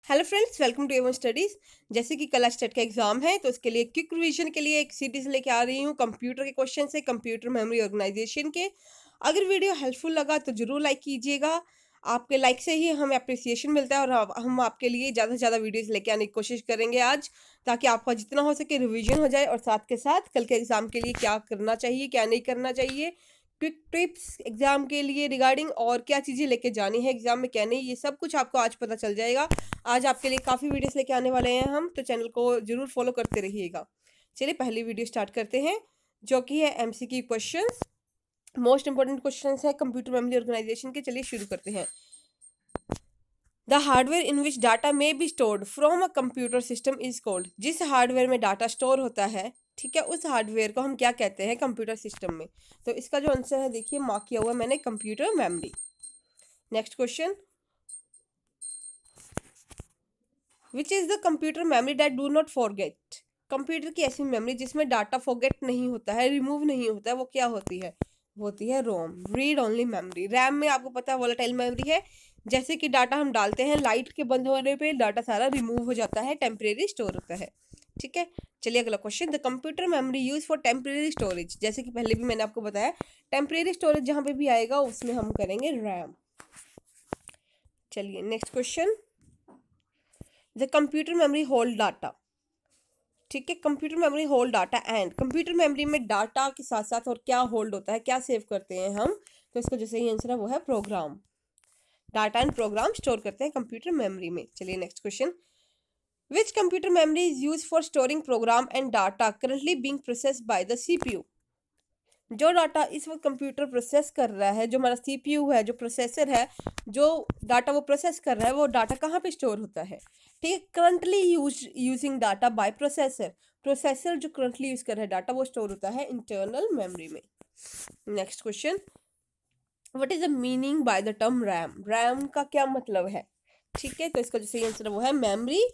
Hello friends, welcome to Avon Studies. जैसे कि कल आज टेट का एग्जाम है तो उसके लिए क्विक रिवीजन के लिए एक सीरीज लेके आ रही हूँ कंप्यूटर के क्वेश्चन से, कंप्यूटर मेमोरी ऑर्गेनाइजेशन के। अगर वीडियो हेल्पफुल लगा तो ज़रूर लाइक कीजिएगा। आपके लाइक से ही हमें अप्रिसिएशन मिलता है और हम आपके लिए ज़्यादा से ज़्यादा वीडियोज़ लेके आने की कोशिश करेंगे आज, ताकि आपका जितना हो सके रिविजन हो जाए और साथ के साथ कल के एग्ज़ाम के लिए क्या करना चाहिए क्या नहीं करना चाहिए, क्विक टिप्स एग्जाम के लिए रिगार्डिंग और क्या चीज़ें लेके जानी है एग्जाम में क्या नहीं, ये सब कुछ आपको आज पता चल जाएगा। आज आपके लिए काफ़ी वीडियोस लेके आने वाले हैं हम, तो चैनल को जरूर फॉलो करते रहिएगा। चलिए पहली वीडियो स्टार्ट करते हैं, जो कि है MCQ questions. Most important questions है कंप्यूटर मेमोरी ऑर्गेनाइजेशन के। चलिए शुरू करते हैं। The hardware in which data may be stored from a computer system is called. जिस हार्डवेयर में डाटा स्टोर होता है, ठीक है, उस हार्डवेयर को हम क्या कहते हैं कंप्यूटर सिस्टम में। तो इसका जो आंसर है देखिए, मार्क किया हुआ मैंने, computer memory. Next question, which is the computer memory that do not forget. Computer की ऐसी मेमोरी जिसमें डाटा फॉरगेट नहीं होता है, रिमूव नहीं होता है, वो क्या होती है? वो होती है रोम, रीड ओनली मेमोरी। रैम में आपको पता है वोलेटाइल मेमोरी है, जैसे कि डाटा हम डालते हैं, लाइट के बंद होने पे डाटा सारा रिमूव हो जाता है, टेम्परेरी स्टोर होता है। ठीक है, चलिए अगला question, the computer memory use for temporary storage. जैसे कि पहले भी मैंने आपको बताया, टेम्परेरी स्टोरेज जहाँ पे भी आएगा उसमें हम करेंगे रैम। चलिए next question, the computer memory hold data. ठीक है, computer memory hold data and. Computer memory में डाटा के साथ साथ और क्या होल्ड होता है, क्या सेव करते हैं हम? तो इसका जो सही आंसर है वो है program. Data and program store करते हैं कंप्यूटर मेमोरी में। चलिए next question, which computer memory is use for storing program and data currently being processed by the CPU. जो डाटा इस वक्त कंप्यूटर प्रोसेस कर रहा है, जो हमारा सीपीयू है, जो प्रोसेसर है, जो डाटा वो प्रोसेस कर रहा है, वो डाटा कहाँ पे स्टोर होता है? ठीक है, currently using data by processor. Processor जो करंटली यूज कर रहा है डाटा, वो स्टोर होता है इंटरनल मेमोरी में। Next question, what is the meaning by the term RAM. RAM का क्या मतलब है? ठीक है, तो इसका जो सही आंसर है वो है मेमोरी।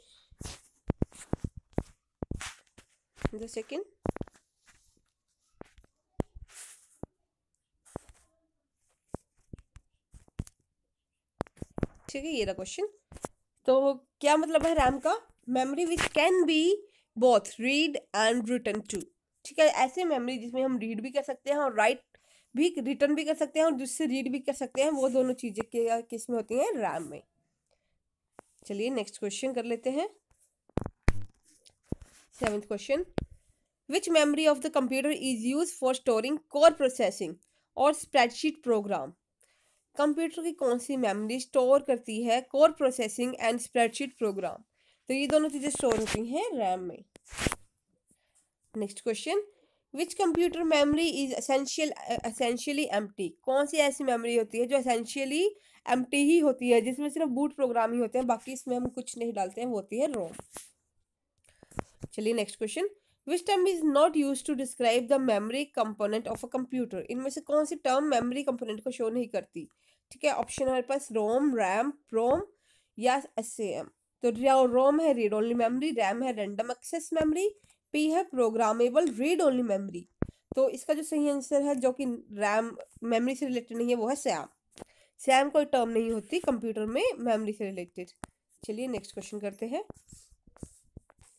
सेकेंड, ठीक है, ये रहा क्वेश्चन। तो क्या मतलब है रैम का? Memory which can be both read and return to. ठीक है, ऐसे मेमोरी जिसमें हम रीड भी कर सकते हैं और राइट भी, रिटर्न भी कर सकते हैं और जिससे रीड भी कर सकते हैं, वो दोनों चीज़ें किस में होती हैं? रैम में। चलिए नेक्स्ट क्वेश्चन कर लेते हैं। 7th question, which memory of the computer is use for storing core processing और स्प्रेडशीट प्रोग्राम। कंप्यूटर की कौन सी मेमोरी स्टोर करती है core processing and spreadsheet programme? तो ये दोनों चीज़ें स्टोर होती हैं रैम में। Next question, which computer memory is essentially empty. कौन सी ऐसी मेमोरी होती है जो एसेंशियली एम्प्टी ही होती है, जिसमें सिर्फ बूट प्रोग्राम ही होते हैं, बाकी इसमें हम कुछ नहीं डालते हैं, वो होती है रोम। चलिए next question, which term is not use to describe the memory component of a computer. इनमें से कौन सी टर्म मेमोरी कंपोनेंट को शो नहीं करती? ठीक है, ऑप्शन हमारे पास रोम, रैम, प्रोम या एसएएम। तो रोम है रीड ओनली मेमोरी, रैम है रैंडम एक्सेस मेमोरी, पी है प्रोग्रामेबल रीड ओनली मेमोरी। तो इसका जो सही आंसर है, जो कि रैम मेमोरी से रिलेटेड नहीं है, वो है सैम। सैम कोई टर्म नहीं होती कंप्यूटर में मेमोरी से रिलेटेड। चलिए नेक्स्ट क्वेश्चन करते हैं।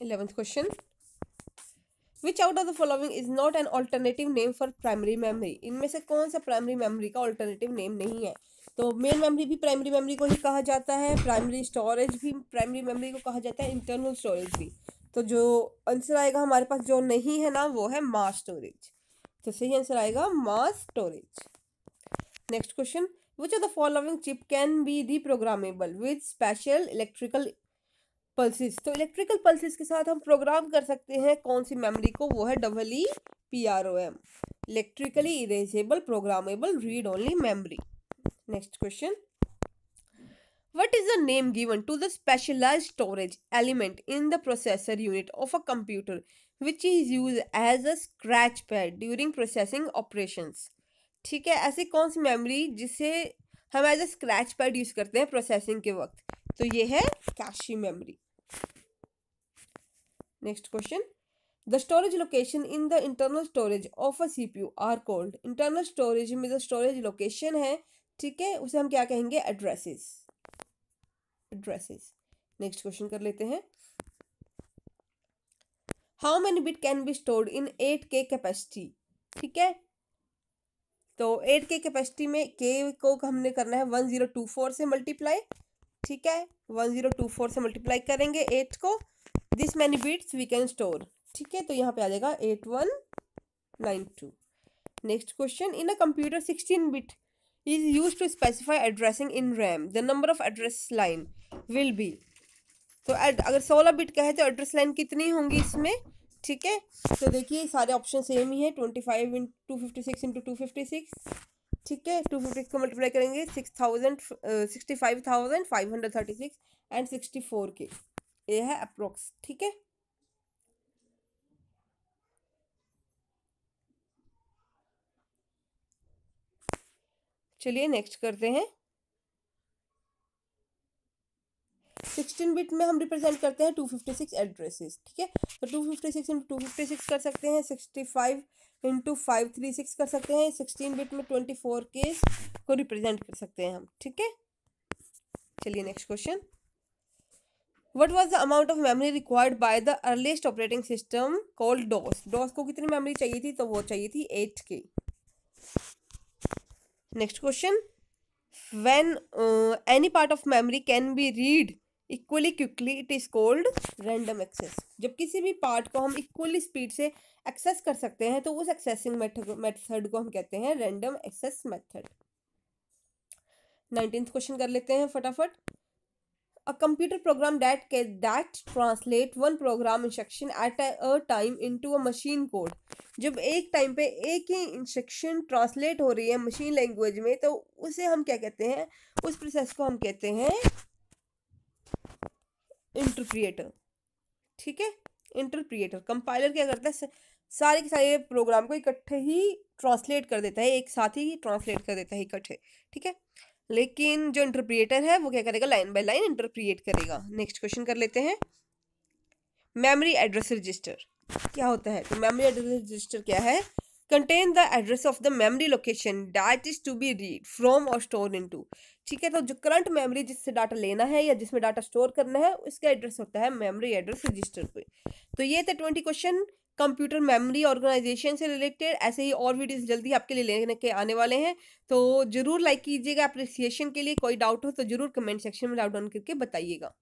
11th question, which out of the following is not an alternative name for primary memory. इनमें से कौन सा प्राइमरी मेमोरी का ऑल्टरनेटिव नेम नहीं है? तो मेन मेमोरी भी प्राइमरी मेमोरी को ही कहा जाता है, प्राइमरी स्टोरेज भी प्राइमरी मेमोरी को कहा जाता है, इंटरनल स्टोरेज भी। तो जो आंसर आएगा हमारे पास जो नहीं है ना, वो है मास स्टोरेज। तो सही आंसर आएगा mass storage. Next question, which of the following chip can be reprogrammable with special electrical pulses. तो इलेक्ट्रिकल पल्सेस के साथ हम प्रोग्राम कर सकते हैं कौन सी मेमोरी को? वो है EEPROM, electrically erasable programmable read only memory. Next question, what is the name given to the specialized storage element in the processor unit of a computer which is used as a scratch pad during processing operations। ठीक है, ऐसी कौन सी memory जिसे हम as a scratch pad use करते हैं processing के वक्त? तो ये है cache memory. Next question, the storage location in the internal storage of a CPU are called. Internal storage में जो स्टोरेज लोकेशन है, ठीक है, उसे हम क्या कहेंगे? एड्रेसेस। नेक्स्ट क्वेश्चन कर लेते हैं। How many bit can be stored in 8K capacity. ठीक है, तो 8K कैपेसिटी में K को हमने करना है 1024 से मल्टीप्लाई। ठीक है, 1024 से मल्टीप्लाई करेंगे 8 को, this many bits we can store. ठीक है, तो यहाँ पे आ जाएगा 8192। Next question, in a computer 16 bit is use to specify addressing in RAM, the number of address line will be. तो अगर 16 बिट का है तो एड्रेस लाइन कितनी होंगी इसमें। ठीक है, तो देखिए सारे ऑप्शन सेम ही है, 25 इन 256 इंटू 256। ठीक है, 256 को मल्टीप्लाई करेंगे 65,536 एंड 64K, ये है अप्रोक्स। ठीक है, चलिए नेक्स्ट करते हैं। 16 बिट में हम रिप्रेजेंट करते हैं 256 एड्रेसेस। ठीक है, तो 256 इंटू 256 कर सकते हैं, 65 इंटू 536 कर सकते हैं, 16 बिट में 24 केस को रिप्रेजेंट कर सकते हैं हम। ठीक है, चलिए next question, what was the amount of memory required by the earliest operating system called DOS. DOS को कितनी मेमोरी चाहिए थी, तो वो चाहिए थी 8K। Next question, when any part of memory can be read equally quickly it is called random access. जब किसी भी पार्ट को हम इक्वली स्पीड से एक्सेस कर सकते हैं तो उस एक्सेसिंग मेथड को हम कहते हैं random access method. 19th question कर लेते हैं फटाफट। A computer program that translate one programme instruction at a time into a machine code. जब एक टाइम पे एक ही इंस्ट्रक्शन ट्रांसलेट हो रही है मशीन लैंग्वेज में, तो उसे हम क्या कहते हैं, उस प्रोसेस को हम कहते हैं इंटरप्रिएटर। ठीक है, इंटरप्रिएटर। कंपाइलर क्या करता है, सारे के सारे प्रोग्राम को इकट्ठे ही ट्रांसलेट कर देता है, एक साथ ही ट्रांसलेट कर देता है इकट्ठे। ठीक है, लेकिन जो इंटरप्रिएटर है वो क्या करेगा, लाइन बाय लाइन इंटरप्रिएट करेगा। नेक्स्ट क्वेश्चन कर लेते हैं, मेमोरी एड्रेस रजिस्टर क्या होता है। तो मेमोरी एड्रेस रजिस्टर क्या है, contain the address of the memory location that is to be read from और स्टोर इनटू। ठीक है, तो जो करंट मेमोरी जिससे डाटा लेना है या जिसमें डाटा स्टोर करना है उसका एड्रेस होता है मेमोरी एड्रेस रजिस्टर पे। तो ये थे 20 क्वेश्चन कंप्यूटर मेमोरी ऑर्गेनाइजेशन से रिलेटेड। ऐसे ही और वीडियोस जल्दी आपके लिए लेने के आने वाले हैं, तो जरूर लाइक कीजिएगा। अप्रिसिएशन के लिए कोई डाउट हो तो जरूर कमेंट सेक्शन में डाउन करके बताइएगा।